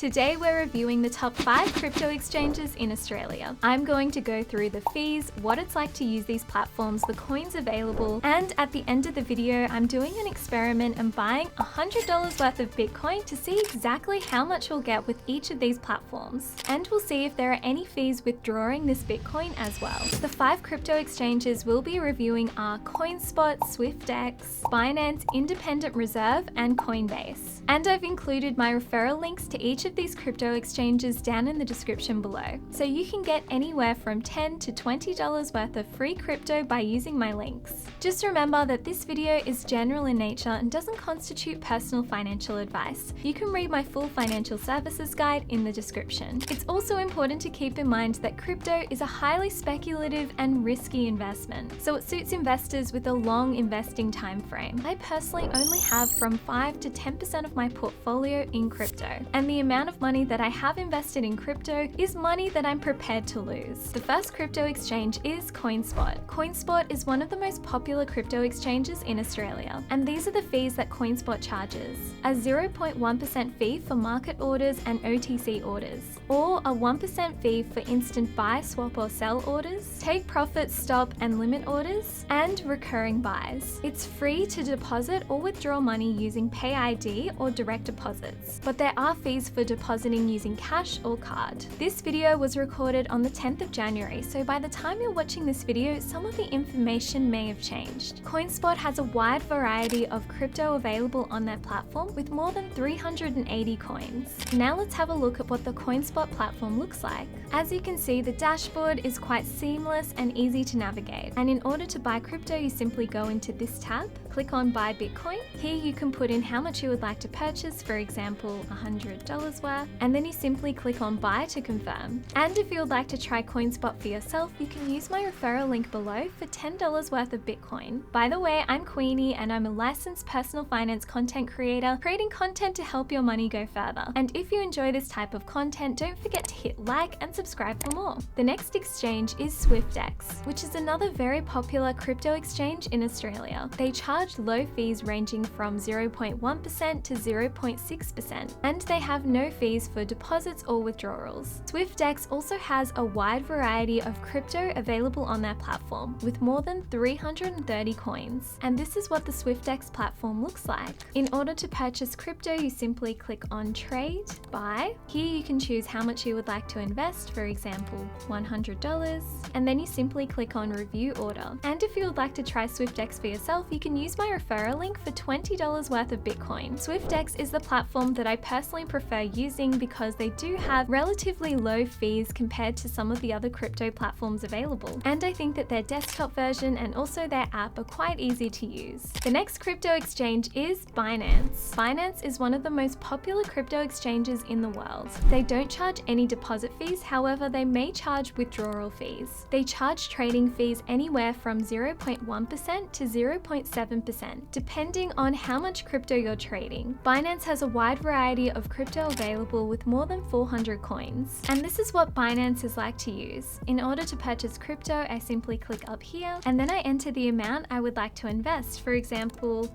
Today we're reviewing the top 5 crypto exchanges in Australia. I'm going to go through the fees, what it's like to use these platforms, the coins available, and at the end of the video I'm doing an experiment and buying $100 worth of Bitcoin to see exactly how much we'll get with each of these platforms. And we'll see if there are any fees withdrawing this Bitcoin as well. The 5 crypto exchanges we'll be reviewing are CoinSpot, Swyftx, Binance, Independent Reserve, and Coinbase. And I've included my referral links to each of these crypto exchanges down in the description below, so you can get anywhere from $10 to $20 worth of free crypto by using my links. Just remember that this video is general in nature and doesn't constitute personal financial advice. You can read my full financial services guide in the description. It's also important to keep in mind that crypto is a highly speculative and risky investment, so it suits investors with a long investing time frame. I personally only have from 5 to 10% of my portfolio in crypto, and the amount of money that I have invested in crypto is money that I'm prepared to lose. The first crypto exchange is CoinSpot. CoinSpot is one of the most popular crypto exchanges in Australia, and these are the fees that CoinSpot charges: a 0.1% fee for market orders and OTC orders, or a 1% fee for instant buy, swap or sell orders, take profit, stop and limit orders, and recurring buys. It's free to deposit or withdraw money using PayID or direct deposits, but there are fees for depositing using cash or card. This video was recorded on the 10th of January, so by the time you're watching this video, some of the information may have changed. CoinSpot has a wide variety of crypto available on their platform with more than 380 coins. Now let's have a look at what the CoinSpot platform looks like. As you can see, the dashboard is quite seamless and easy to navigate, and in order to buy crypto you simply go into this tab, click on buy Bitcoin. Here you can put in how much you would like to purchase, for example $100 worth, and then you simply click on buy to confirm. And if you would like to try CoinSpot for yourself, you can use my referral link below for $10 worth of Bitcoin. By the way, I'm Queenie and I'm a licensed personal finance content creator, creating content to help your money go further. And if you enjoy this type of content, don't forget to hit like and subscribe for more. The next exchange is Swyftx, which is another very popular crypto exchange in Australia. They charge low fees ranging from 0.1% to 0.6%, and they have no fees for deposits or withdrawals. Swyftx also has a wide variety of crypto available on their platform with more than 330 coins. And this is what the Swyftx platform looks like. In order to purchase crypto, you simply click on trade, buy. Here you can choose how much you would like to invest, for example $100, and then you simply click on review order. And if you would like to try Swyftx for yourself, you can use my referral link for $20 worth of Bitcoin. Swyftx is the platform that I personally prefer using because they do have relatively low fees compared to some of the other crypto platforms available. And I think that their desktop version and also their app are quite easy to use. The next crypto exchange is Binance. Binance is one of the most popular crypto exchanges in the world. They don't charge any deposit fees, however they may charge withdrawal fees. They charge trading fees anywhere from 0.1% to 0.7%, depending on how much crypto you're trading. Binance has a wide variety of crypto available with more than 400 coins. And this is what Binance is like to use. In order to purchase crypto, I simply click up here and then I enter the amount I would like to invest, for example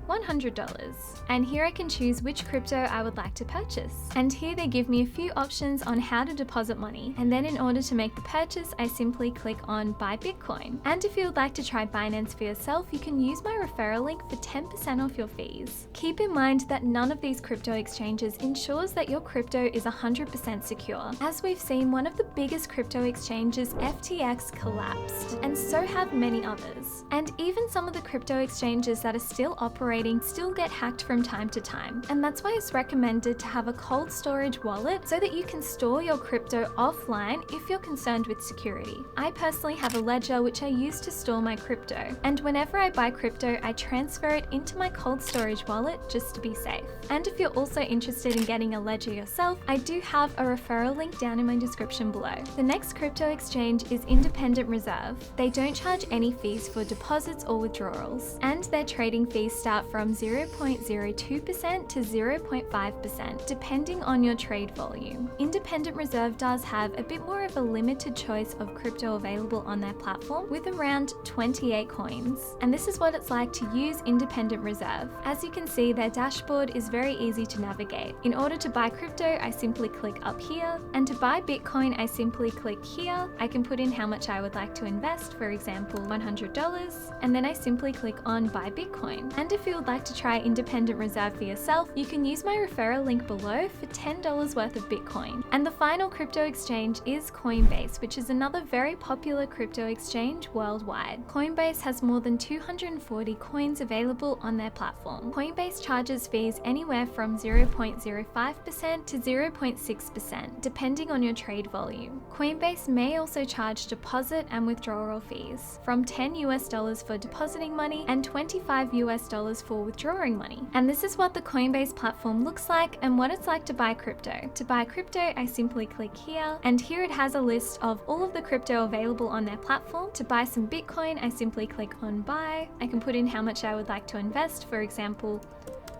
$100. And here I can choose which crypto I would like to purchase. And here they give me a few options on how to deposit money. And then in order to make the purchase, I simply click on buy Bitcoin. And if you would like to try Binance for yourself, you can use my referral link for 10% off your fees. Keep in mind that none of these crypto exchanges ensures that your crypto is 100% secure. As we've seen, one of the biggest crypto exchanges, FTX, collapsed, and so have many others. And even some of the crypto exchanges that are still operating still get hacked from time to time. And that's why it's recommended to have a cold storage wallet so that you can store your crypto offline if you're concerned with security. I personally have a ledger which I use to store my crypto, and whenever I buy crypto, I transfer it into my cold storage wallet just to be safe. And if you're also interested in getting a ledger yourself, I do have a referral link down in my description below. The next crypto exchange is Independent Reserve. They don't charge any fees for deposits or withdrawals, and their trading fees start start from 0.02% to 0.5%, depending on your trade volume. Independent Reserve does have a bit more of a limited choice of crypto available on their platform, with around 28 coins. And this is what it's like to use Independent Reserve. As you can see, their dashboard is very easy to navigate. In order to buy crypto, I simply click up here, and to buy Bitcoin, I simply click here. I can put in how much I would like to invest, for example, $100, and then I simply click on Buy Bitcoin. And if you would like to try Independent Reserve for yourself, you can use my referral link below for $10 worth of Bitcoin. And the final crypto exchange is Coinbase, which is another very popular crypto exchange worldwide. Coinbase has more than 240 coins available on their platform. Coinbase charges fees anywhere from 0.05% to 0.6%, depending on your trade volume. Coinbase may also charge deposit and withdrawal fees, from $10 for depositing money and $25 for withdrawing money. And this is what the Coinbase platform looks like and what it's like to buy crypto. To buy crypto, I simply click here, and here it has a list of all of the crypto available on their platform. To buy some Bitcoin, I simply click on Buy. I can put in how much I would like to invest, for example,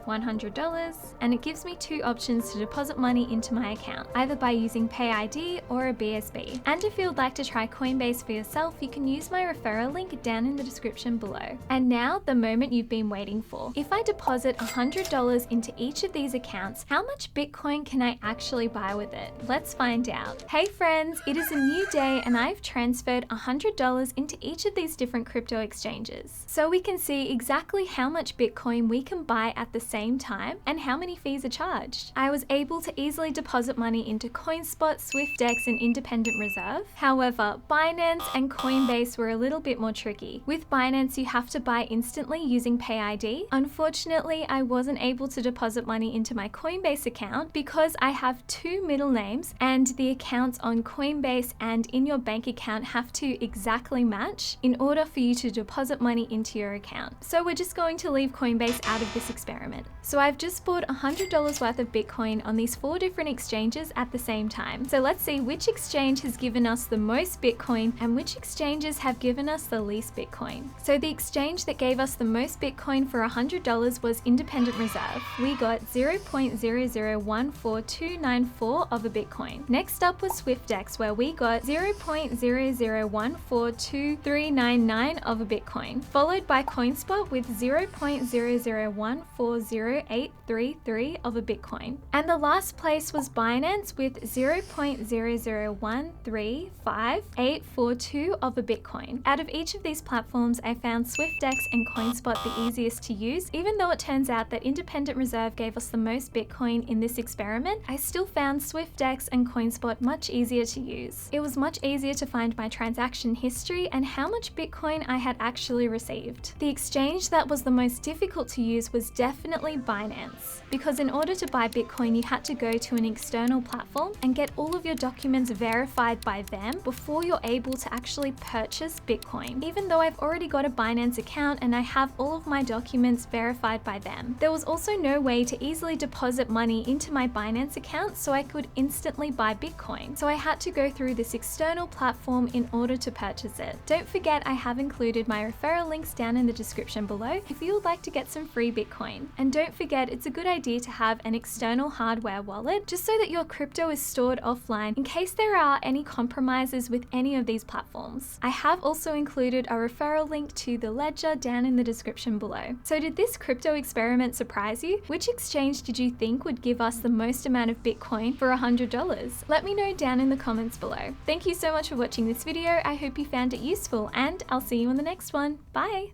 $100, and it gives me two options to deposit money into my account, either by using PayID or a BSB. And if you would like to try Coinbase for yourself, you can use my referral link down in the description below. And now, the moment you've been waiting for. If I deposit $100 into each of these accounts, how much Bitcoin can I actually buy with it? Let's find out. Hey friends, it is a new day and I've transferred $100 into each of these different crypto exchanges. So we can see exactly how much Bitcoin we can buy at the same time and how many fees are charged. I was able to easily deposit money into CoinSpot, Swyftx, and Independent Reserve. However, Binance and Coinbase were a little bit more tricky. With Binance, you have to buy instantly using PayID. Unfortunately, I wasn't able to deposit money into my Coinbase account because I have two middle names and the accounts on Coinbase and in your bank account have to exactly match in order for you to deposit money into your account. So we're just going to leave Coinbase out of this experiment. So I've just bought $100 worth of Bitcoin on these 4 different exchanges at the same time. So let's see which exchange has given us the most Bitcoin and which exchanges have given us the least Bitcoin. So the exchange that gave us the most Bitcoin for $100 was Independent Reserve. We got 0.0014294 of a Bitcoin. Next up was Swyftx, where we got 0.0014239 of a Bitcoin, followed by CoinSpot with 0.00140.833 of a Bitcoin. And the last place was Binance with 0.00135.842 of a Bitcoin. Out of each of these platforms, I found Swyftx and CoinSpot the easiest to use. Even though it turns out that Independent Reserve gave us the most Bitcoin in this experiment, I still found Swyftx and CoinSpot much easier to use. It was much easier to find my transaction history and how much Bitcoin I had actually received. The exchange that was the most difficult to use was definitely Binance, because in order to buy Bitcoin, you had to go to an external platform and get all of your documents verified by them before you're able to actually purchase Bitcoin. Even though I've already got a Binance account and I have all of my documents verified by them, there was also no way to easily deposit money into my Binance account so I could instantly buy Bitcoin. So I had to go through this external platform in order to purchase it. Don't forget, I have included my referral links down in the description below if you would like to get some free Bitcoin. And don't forget, it's a good idea to have an external hardware wallet just so that your crypto is stored offline in case there are any compromises with any of these platforms. I have also included a referral link to the ledger down in the description below. So did this crypto experiment surprise you? Which exchange did you think would give us the most amount of Bitcoin for $100? Let me know down in the comments below. Thank you so much for watching this video. I hope you found it useful and I'll see you in the next one. Bye!